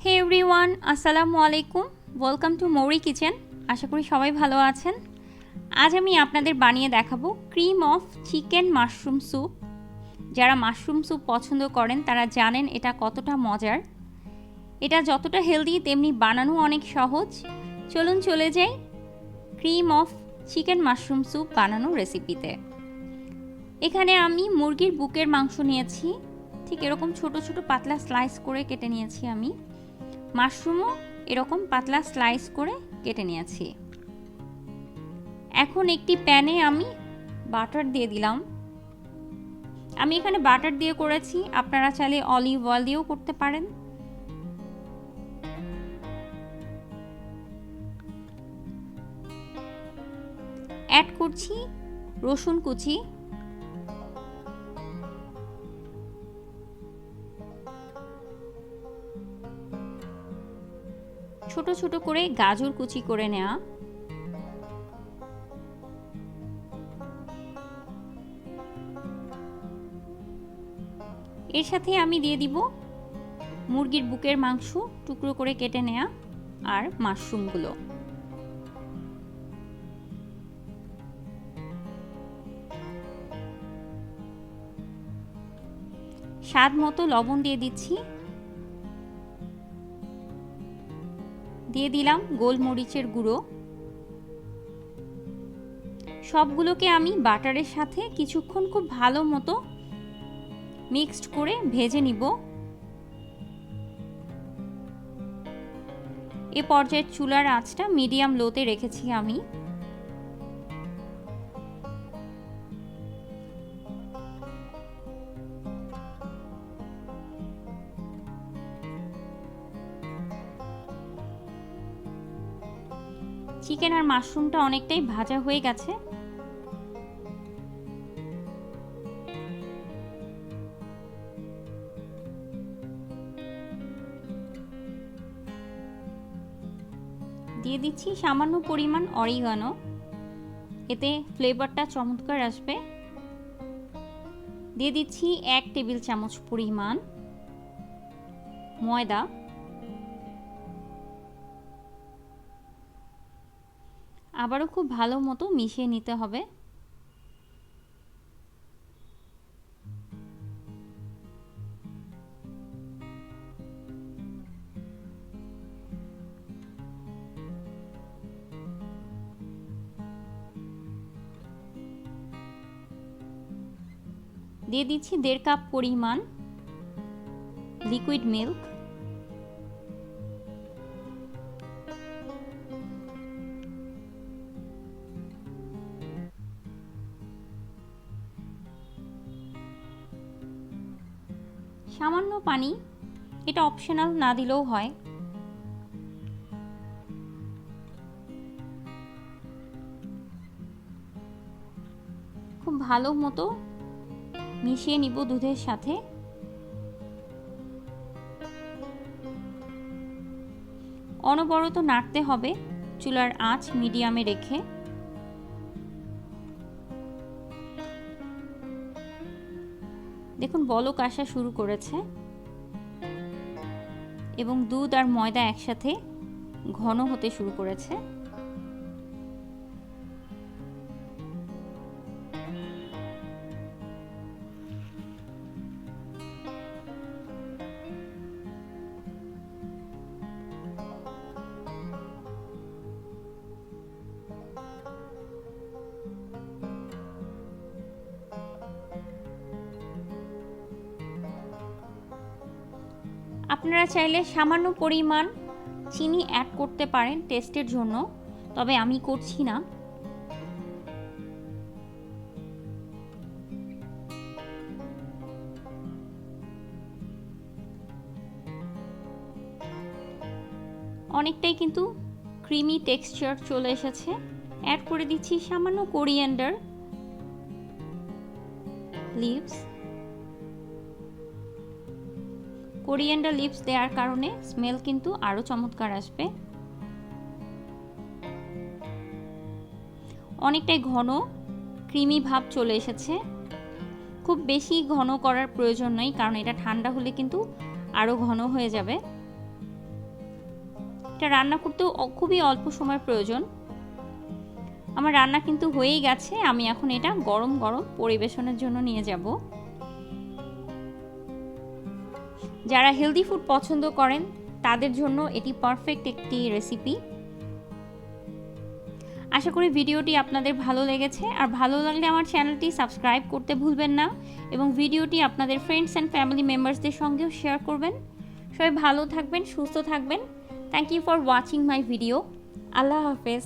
হে everyone, আসসালামু আলাইকুম। Welcome to মৌরি কিচেন। আশা করি সবাই ভালো আছেন। আজ আমি আপনাদের বানিয়ে দেখাবো cream of chicken mushroom soup. যারা মাশরুম স্যুপ পছন্দ করেন তারা জানেন এটা কতটা মজার। এটা যতটা হেলদি তেমনি বানানো অনেক সহজ। চলুন চলে যাই cream of chicken mushroom soup বানানোর রেসিপিতে। এখানে আমি মুরগির বুকের মাংস নিয়েছি, ঠিক এরকম ছোট ছোট পাতলা স্লাইস করে কেটে নিয়েছি। আমি মাশরুমও এরকম পাতলা স্লাইস করে কেটে নিয়েছি। এখন একটি প্যানে আমি বাটার দিয়ে দিলাম। আমি এখানে বাটার দিয়ে করেছি, আপনারা চাইলে অলিভ অয়েল দিয়েও করতে পারেন। অ্যাড করছি রসুন কুচি, ছোট ছোট করে গাজর কুচি করে নেওয়া, এর সাথে আমি দিয়ে দিব মুরগির বুকের মাংস টুকরো করে কেটে নেওয়া আর মাশরুমগুলো। স্বাদ মতো লবণ দিয়ে দিচ্ছি, দিয়ে দিলাম গোলমরিচের গুঁড়ো। সবগুলোকে আমি বাটারের সাথে কিছুক্ষণ খুব ভালো মতো মিক্সড করে ভেজে নিব। এ পর্যায়ে চুলার আঁচটা মিডিয়াম লোতে রেখেছি আমি। চিকেন আর মাশরুমটা অনেকটাই ভাজা হয়ে গেছে। দিয়ে দিচ্ছি সামান্য পরিমাণ অরিগানো, এতে ফ্লেভারটা চমৎকার আসবে। দিয়ে দিচ্ছি 1 টেবিল চামচ পরিমাণ ময়দা। আবারও খুব ভালো মতো মিশিয়ে নিতে হবে। দিয়ে দিচ্ছি 1.5 কাপ পরিমাণ লিকুইড মিল্ক। সামান্য পানি, এটা অপশনাল, না দিলেও হয়। খুব ভালো মতো মিশিয়ে নিব দুধের সাথে। অনবরত নাড়তে হবে চুলার আঁচ মিডিয়ামে রেখে। দেখুন বলক আসা শুরু করেছে এবং দুধ আর ময়দা একসাথে ঘন হতে শুরু করেছে। আপনারা চাইলে সামান্য পরিমাণ চিনি অ্যাড করতে পারেন টেস্টের জন্য, তবে আমি করছি না। অনেকটাই কিন্তু ক্রিমি টেক্সচার চলে এসেছে। অ্যাড করে দিচ্ছি সামান্য কোরিয়ান্ডার লিভস। কোরিয়ান্ডার লিভস দেওয়ার কারণে স্মেল কিন্তু আরো চমৎকার আসবে। অনেকটাই ঘন ক্রিমি ভাব চলে এসেছে। খুব বেশি ঘন করার প্রয়োজন নেই, কারণ এটা ঠান্ডা হলে কিন্তু আরো ঘন হয়ে যাবে। এটা রান্না করতেও খুবই অল্প সময়ের প্রয়োজন। আমার রান্না কিন্তু হয়েই গেছে, আমি এখন এটা গরম গরম পরিবেশনের জন্য নিয়ে যাব। যারা হেলদি ফুড পছন্দ করেন তাদের জন্য এটি পারফেক্ট একটি রেসিপি। আশা করি ভিডিওটি আপনাদের ভালো লেগেছে, আর ভালো লাগলে আমার চ্যানেলটি সাবস্ক্রাইব করতে ভুলবেন না এবং ভিডিওটি আপনাদের ফ্রেন্ডস অ্যান্ড ফ্যামিলি মেম্বার্সদের সঙ্গেও শেয়ার করবেন। সবাই ভালো থাকবেন, সুস্থ থাকবেন। Thank you for watching my video. আল্লাহ হাফেজ।